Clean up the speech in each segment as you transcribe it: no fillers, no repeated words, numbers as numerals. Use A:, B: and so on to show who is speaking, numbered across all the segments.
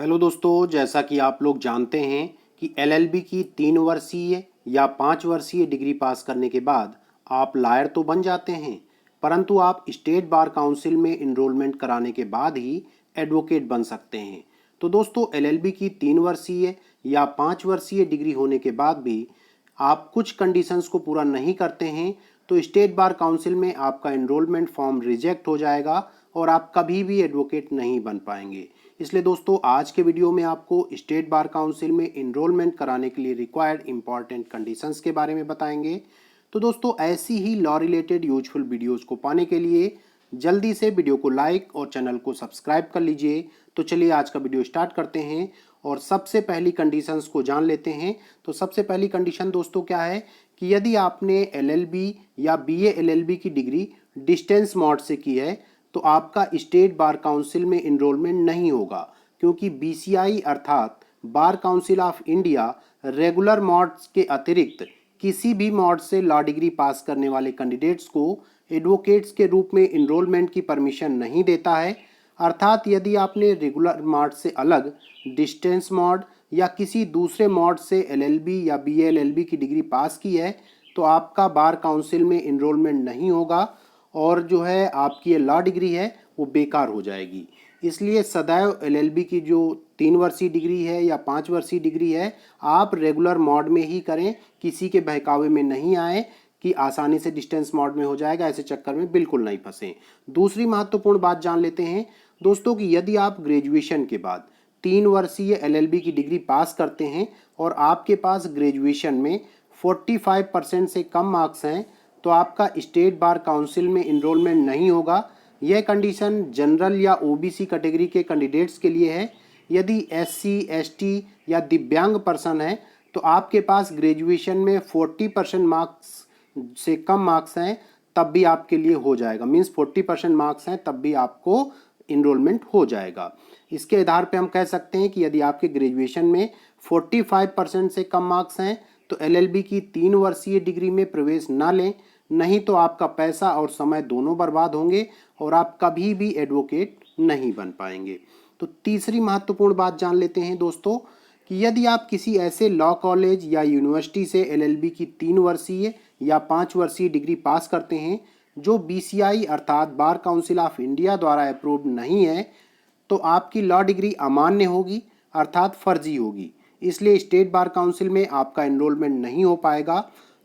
A: Hello दोस्तों, जैसा कि आप लोग जानते हैं कि एलएलबी की 3 वर्षीय या 5 वर्षीय डिग्री पास करने के बाद आप लॉयर तो बन जाते हैं, परंतु आप स्टेट बार काउंसिल में इनरोलमेंट कराने के बाद ही एडवोकेट बन सकते हैं। तो दोस्तों, एलएलबी की 3 वर्षीय या 5 वर्षीय डिग्री होने के बाद भी आप कुछ कंडीशंस को पूरा नहीं करते हैं तो स्टेट बार काउंसिल में आपका एनरोलमेंट फॉर्म रिजेक्ट हो जाएगा और आप कभी भी एडवोकेट नहीं बन पाएंगे। इसलिए दोस्तों, आज के वीडियो में आपको स्टेट बार काउंसिल में इनरोलमेंट कराने के लिए रिक्वायर्ड इंपॉर्टेंट कंडीशंस के बारे में बताएंगे। तो दोस्तों, ऐसी ही लॉ रिलेटेड यूजफुल वीडियोस को पाने के लिए जल्दी से वीडियो को लाइक और चैनल को सब्सक्राइब कर लीजिए। तो चलिए आज का वीडियो स्टार्ट करते हैं और सबसे पहली कंडीशंस को जान लेते हैं। तो सबसे पहली कंडीशन दोस्तों क्या है कि यदि आपने एलएलबी या बीए एलएलबी की डिग्री डिस्टेंस मोड से की है तो आपका स्टेट बार काउंसिल में इनरोलमेंट नहीं होगा, क्योंकि बीसीआई अर्थात bar council of India regular modes के अतिरिक्त किसी भी मोड से लॉ डिग्री पास करने वाले कैंडिडेट्स को एडवोकेट्स के रूप में इनरोलमेंट की परमिशन नहीं देता है। अर्थात यदि आपने रेगुलर मोड से अलग डिस्टेंस मोड या किसी दूसरे मोड से एलएलबी या बीए एलएलबी की डिग्री पास की है तो आपका बार काउंसिल में इनरोलमेंट नहीं होगा और जो है आपकी ये लॉ डिग्री है वो बेकार हो जाएगी। इसलिए सदैव एलएलबी की जो 3 वर्षीय डिग्री है या 5 वर्षीय डिग्री है आप रेगुलर मोड में ही करें, किसी के बहकावे में नहीं आए कि आसानी से डिस्टेंस मोड में हो जाएगा, ऐसे चक्कर में बिल्कुल नहीं फंसें। दूसरी महत्वपूर्ण बात जान लेते हैं दोस्तों कि यदि आप ग्रेजुएशन के बाद 3 वर्षीय एलएलबी की डिग्री पास करते हैं और आपके पास ग्रेजुएशन में 45% से कम मार्क्स हैं तो आपका स्टेट बार काउंसिल में इनरोलमेंट नहीं होगा। यह कंडीशन जनरल या ओबीसी कैटेगरी के कैंडिडेट्स के लिए है। यदि एससी, एसटी या दिव्यांग पर्सन है तो आपके पास ग्रेजुएशन में 40% मार्क्स से कम मार्क्स हैं तब भी आपके लिए हो जाएगा। मीन्स 40% मार्क्स हैं तब भी आपको इनरोलमेंट हो जाएगा। इसके आधार पे हम कह सकते हैं कि यदि आपके ग्रेजुएशन में 45% से कम मार्क्स हैं तो एलएलबी की 3 वर्षीय डिग्री में प्रवेश ना लें, नहीं तो आपका पैसा और समय दोनों बर्बाद होंगे और आप कभी भी एडवोकेट नहीं बन पाएंगे। तो तीसरी महत्वपूर्ण बात जान लेते हैं दोस्तों कि यदि आप किसी ऐसे लॉ कॉलेज या यूनिवर्सिटी से एलएलबी की 3 वर्षीय या 5 वर्षीय डिग्री पास करते हैं जो बीसीआई अर्थात बार काउंसिल ऑफ इंडिया द्वारा अप्रूव्ड नहीं है तो आपकी लॉ डिग्री अमान्य होगी अर्थात फर्जी होगी। इसलिए स्टेट बार काउंसिल में आपका एनरोलमेंट नहीं हो पाएगा।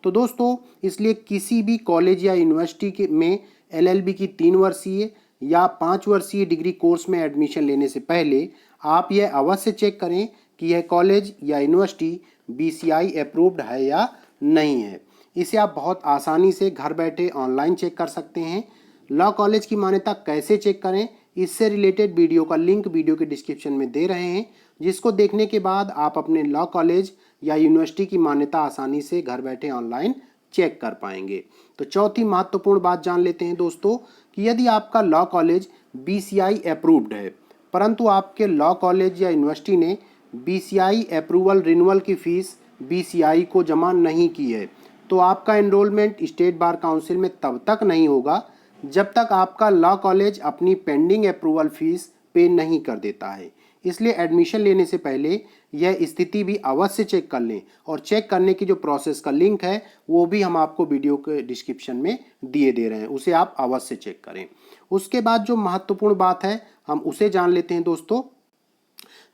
A: तो दोस्तों, इसलिए किसी भी कॉलेज या यूनिवर्सिटी के में एलएलबी की 3 वर्षीय या 5 वर्षीय डिग्री कोर्स में एडमिशन लेने से पहले आप यह अवश्य चेक करें कि यह कॉलेज या यूनिवर्सिटी बीसीआई अप्रूव्ड है या नहीं है। इसे आप बहुत आसानी से घर बैठे ऑनलाइन चेक कर सकते हैं। लॉ कॉलेज की मान्यता कैसे चेक करें, इससे रिलेटेड वीडियो का लिंक वीडियो के डिस्क्रिप्शन में दे रहे हैं, जिसको देखने के बाद आप अपने लॉ कॉलेज या यूनिवर्सिटी की मान्यता आसानी से घर बैठे ऑनलाइन चेक कर पाएंगे। तो चौथी महत्वपूर्ण बात जान लेते हैं दोस्तों कि यदि आपका लॉ कॉलेज बीसीआई अप्रूव्ड है परंतु आपके लॉ कॉलेज या यूनिवर्सिटी ने बीसीआई अप्रूवल रिन्यूअल की फीस बीसीआई को जमा नहीं की है तो आपका एनरोलमेंट स्टेट बार काउंसिल में तब तक नहीं होगा जब तक आपका लॉ कॉलेज अपनी पेंडिंग अप्रूवल फीस पे नहीं कर देता है। इसलिए एडमिशन लेने से पहले यह स्थिति भी अवश्य चेक कर लें और चेक करने की जो प्रोसेस का लिंक है वो भी हम आपको वीडियो के डिस्क्रिप्शन में दिए दे रहे हैं, उसे आप अवश्य चेक करें। उसके बाद जो महत्वपूर्ण बात है हम उसे जान लेते हैं दोस्तों।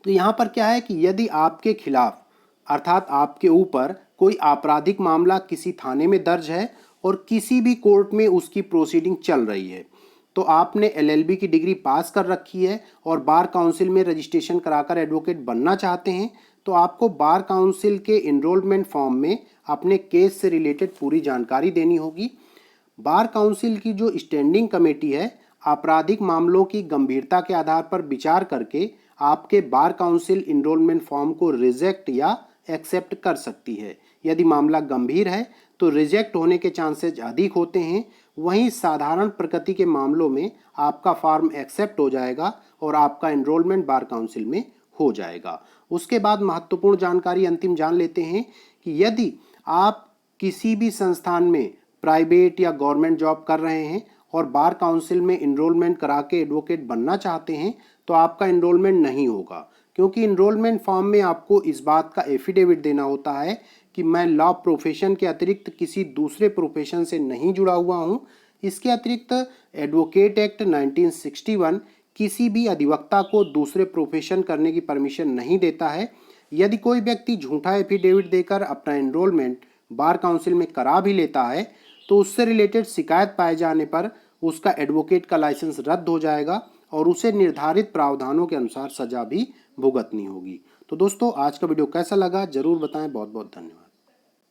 A: तो यहाँ पर क्या है कि यदि आपके खिलाफ अर्थात आपके ऊपर कोई आपराधिक मामला किसी थाने में दर्ज है और किसी भी कोर्ट में उसकी प्रोसीडिंग चल रही है तो आपने एलएलबी की डिग्री पास कर रखी है और बार काउंसिल में रजिस्ट्रेशन कराकर एडवोकेट बनना चाहते हैं तो आपको बार काउंसिल के इनरोलमेंट फॉर्म में अपने केस से रिलेटेड पूरी जानकारी देनी होगी। बार काउंसिल की जो स्टैंडिंग कमेटी है आपराधिक मामलों की गंभीरता के आधार पर विचार करके आपके बार काउंसिल इनरोलमेंट फॉर्म को रिजेक्ट या एक्सेप्ट कर सकती है। यदि मामला गंभीर है तो रिजेक्ट होने के चांसेस अधिक होते हैं, वहीं साधारण प्रकृति के मामलों में आपका फॉर्म एक्सेप्ट हो जाएगा और आपका एनरोलमेंट बार काउंसिल में हो जाएगा। उसके बाद महत्वपूर्ण जानकारी अंतिम जान लेते हैं कि यदि आप किसी भी संस्थान में प्राइवेट या गवर्नमेंट जॉब कर रहे हैं और बार काउंसिल में इनरोलमेंट करा के एडवोकेट बनना चाहते हैं तो आपका इनरोलमेंट नहीं होगा, क्योंकि इनरोलमेंट फॉर्म में आपको इस बात का एफिडेविट देना होता है कि मैं लॉ प्रोफेशन के अतिरिक्त किसी दूसरे प्रोफेशन से नहीं जुड़ा हुआ हूं। इसके अतिरिक्त एडवोकेट एक्ट 1961 किसी भी अधिवक्ता को दूसरे प्रोफेशन करने की परमिशन नहीं देता है। यदि कोई व्यक्ति झूठा एफिडेविट देकर अपना एनरोलमेंट बार काउंसिल में करा भी लेता है तो उससे रिलेटेड शिकायत पाए जाने पर उसका एडवोकेट का लाइसेंस रद्द हो जाएगा और उसे निर्धारित प्रावधानों के अनुसार सजा भी भुगतनी होगी। तो दोस्तों, आज का वीडियो कैसा लगा जरूर बताएं। बहुत बहुत धन्यवाद।